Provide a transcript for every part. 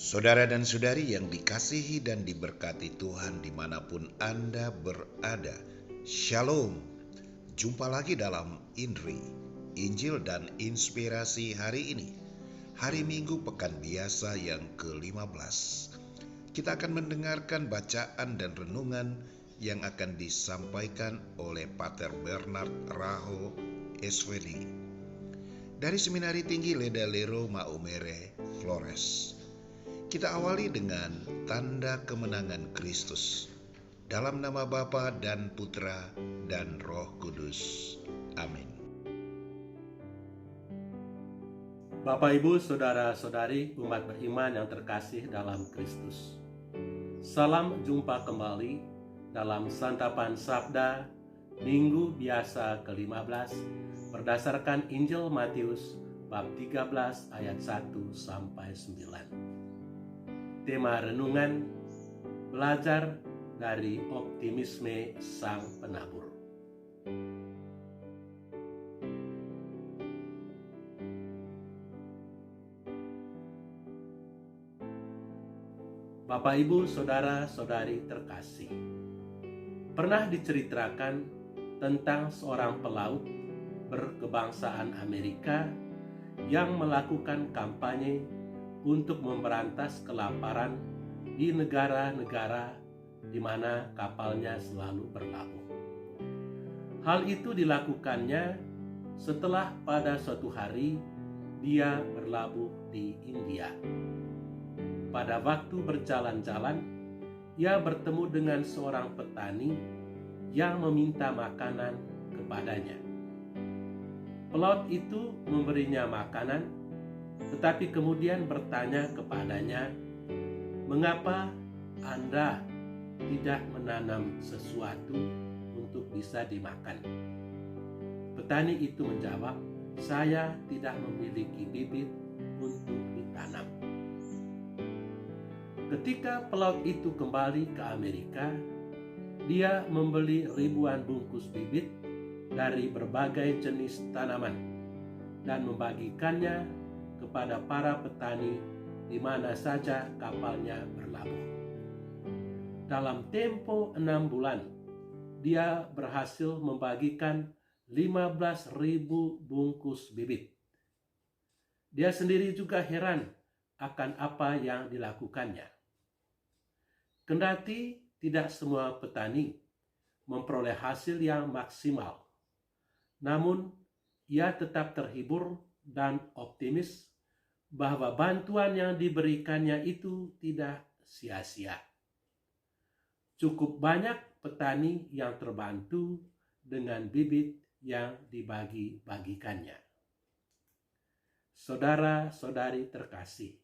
Saudara dan saudari yang dikasihi dan diberkati Tuhan dimanapun Anda berada, Shalom. Jumpa lagi dalam INRI, Injil dan Inspirasi hari ini, hari Minggu pekan biasa yang ke-15. Kita akan mendengarkan bacaan dan renungan yang akan disampaikan oleh Pater Bernard Raho SVD dari Seminari Tinggi Leda Lero Maumere, Flores. Kita awali dengan tanda kemenangan Kristus. Dalam nama Bapa dan Putra dan Roh Kudus. Amin. Bapak, Ibu, Saudara-saudari umat beriman yang terkasih dalam Kristus. Salam jumpa kembali dalam Santapan Sabda Minggu Biasa ke-15 berdasarkan Injil Matius bab 13 ayat 1 sampai 9. Tema renungan, belajar dari optimisme sang penabur. Bapak, Ibu, Saudara-saudari terkasih, pernah diceritakan tentang seorang pelaut berkebangsaan Amerika yang melakukan kampanye untuk memberantas kelaparan di negara-negara di mana kapalnya selalu berlabuh. Hal itu dilakukannya setelah pada suatu hari dia berlabuh di India. Pada waktu berjalan-jalan, ia bertemu dengan seorang petani yang meminta makanan kepadanya. Pelaut itu memberinya makanan, tetapi kemudian bertanya kepadanya, "Mengapa Anda tidak menanam sesuatu untuk bisa dimakan?" Petani itu menjawab, "Saya tidak memiliki bibit untuk ditanam." Ketika pelaut itu kembali ke Amerika, dia membeli ribuan bungkus bibit dari berbagai jenis tanaman dan membagikannya kepada para petani di mana saja kapalnya berlabuh. Dalam tempo 6 bulan, dia berhasil membagikan 15.000 bungkus bibit. Dia sendiri juga heran akan apa yang dilakukannya. Kendati tidak semua petani memperoleh hasil yang maksimal, namun ia tetap terhibur dan optimis bahwa bantuan yang diberikannya itu tidak sia-sia. Cukup banyak petani yang terbantu dengan bibit yang dibagi-bagikannya. Saudara-saudari terkasih,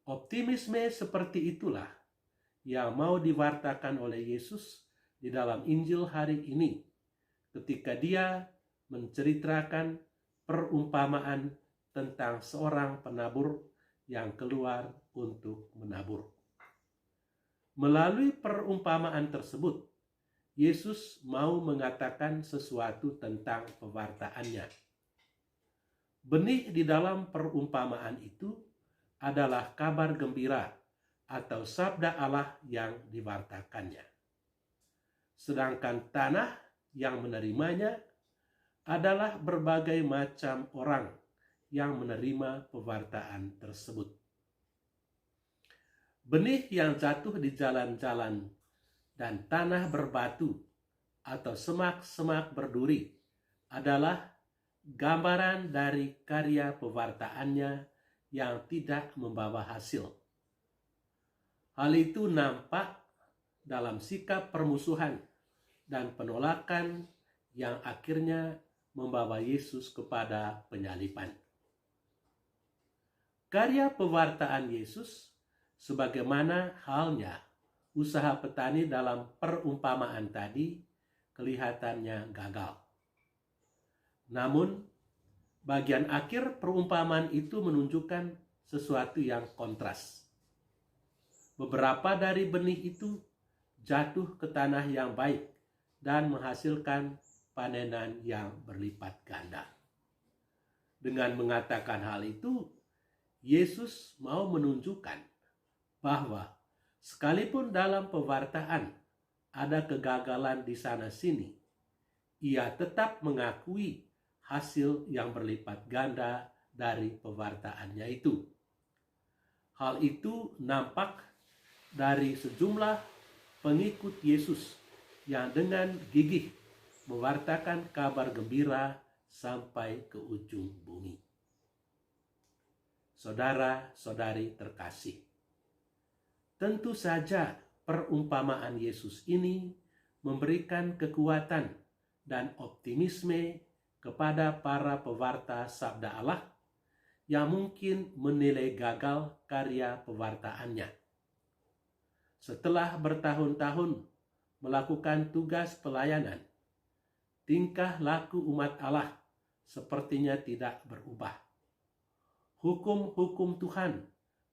optimisme seperti itulah yang mau diwartakan oleh Yesus di dalam Injil hari ini ketika dia menceritakan perumpamaan tentang seorang penabur yang keluar untuk menabur. Melalui perumpamaan tersebut, Yesus mau mengatakan sesuatu tentang pewartaannya. Benih di dalam perumpamaan itu adalah kabar gembira atau sabda Allah yang diwartakannya. Sedangkan tanah yang menerimanya adalah berbagai macam orang yang menerima pewartaan tersebut. Benih yang jatuh di jalan-jalan dan tanah berbatu atau semak-semak berduri adalah gambaran dari karya pewartaannya yang tidak membawa hasil. Hal itu nampak dalam sikap permusuhan dan penolakan yang akhirnya membawa Yesus kepada penyaliban. Karya pewartaan Yesus, sebagaimana halnya usaha petani dalam perumpamaan tadi, kelihatannya gagal. Namun, bagian akhir perumpamaan itu menunjukkan sesuatu yang kontras. Beberapa dari benih itu jatuh ke tanah yang baik dan menghasilkan panenan yang berlipat ganda. Dengan mengatakan hal itu, Yesus mau menunjukkan bahwa sekalipun dalam pewartaan ada kegagalan di sana-sini, ia tetap mengakui hasil yang berlipat ganda dari pewartaannya itu. Hal itu nampak dari sejumlah pengikut Yesus yang dengan gigih mewartakan kabar gembira sampai ke ujung bumi. Saudara-saudari terkasih, tentu saja perumpamaan Yesus ini memberikan kekuatan dan optimisme kepada para pewarta sabda Allah yang mungkin menilai gagal karya pewartaannya. Setelah bertahun-tahun melakukan tugas pelayanan, tingkah laku umat Allah sepertinya tidak berubah. Hukum-hukum Tuhan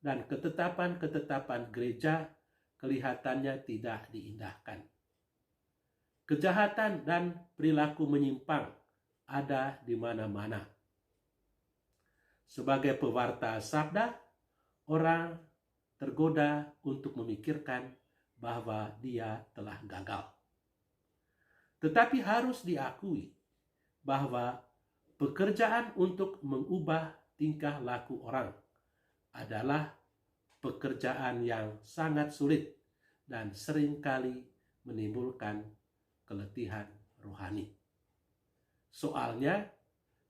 dan ketetapan-ketetapan gereja kelihatannya tidak diindahkan. Kejahatan dan perilaku menyimpang ada di mana-mana. Sebagai pewarta sabda, orang tergoda untuk memikirkan bahwa dia telah gagal. Tetapi harus diakui bahwa pekerjaan untuk mengubah tingkah laku orang adalah pekerjaan yang sangat sulit dan seringkali menimbulkan keletihan rohani. Soalnya,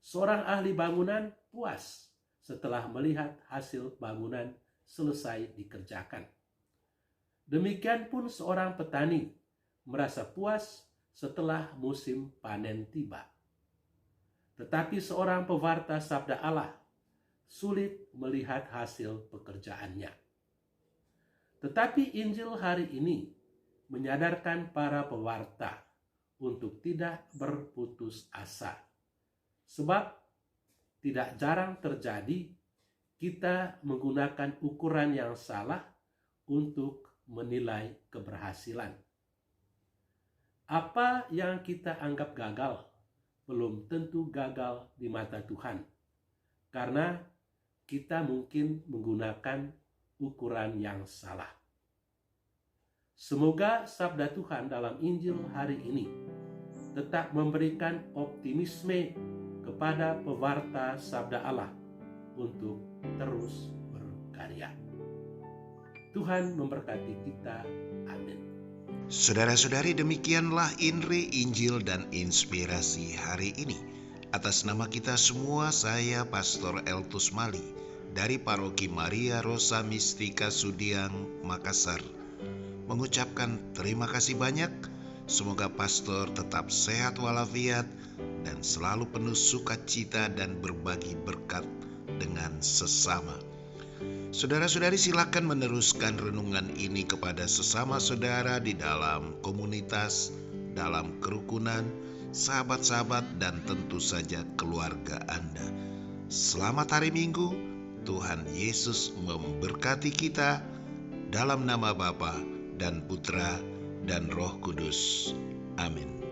seorang ahli bangunan puas setelah melihat hasil bangunan selesai dikerjakan. Demikian pun seorang petani merasa puas setelah musim panen tiba. Tetapi seorang pewarta sabda Allah sulit melihat hasil pekerjaannya. Tetapi Injil hari ini menyadarkan para pewarta untuk tidak berputus asa. Sebab tidak jarang terjadi kita menggunakan ukuran yang salah untuk menilai keberhasilan. Apa yang kita anggap gagal belum tentu gagal di mata Tuhan, karena kita mungkin menggunakan ukuran yang salah. Semoga sabda Tuhan dalam Injil hari ini tetap memberikan optimisme kepada pewarta sabda Allah untuk terus berkarya. Tuhan memberkati kita. Amin. Saudara-saudari, demikianlah Inri, Injil, dan Inspirasi hari ini. Atas nama kita semua, saya Pastor Eltus Mali dari Paroki Maria Rosa Mistika Sudiang, Makassar, mengucapkan terima kasih banyak. Semoga pastor tetap sehat walafiat dan selalu penuh sukacita dan berbagi berkat dengan sesama. Saudara-saudari, silakan meneruskan renungan ini kepada sesama saudara di dalam komunitas, dalam kerukunan, sahabat-sahabat, dan tentu saja keluarga Anda. Selamat hari Minggu. Tuhan Yesus memberkati kita. Dalam nama Bapa dan Putra dan Roh Kudus. Amin.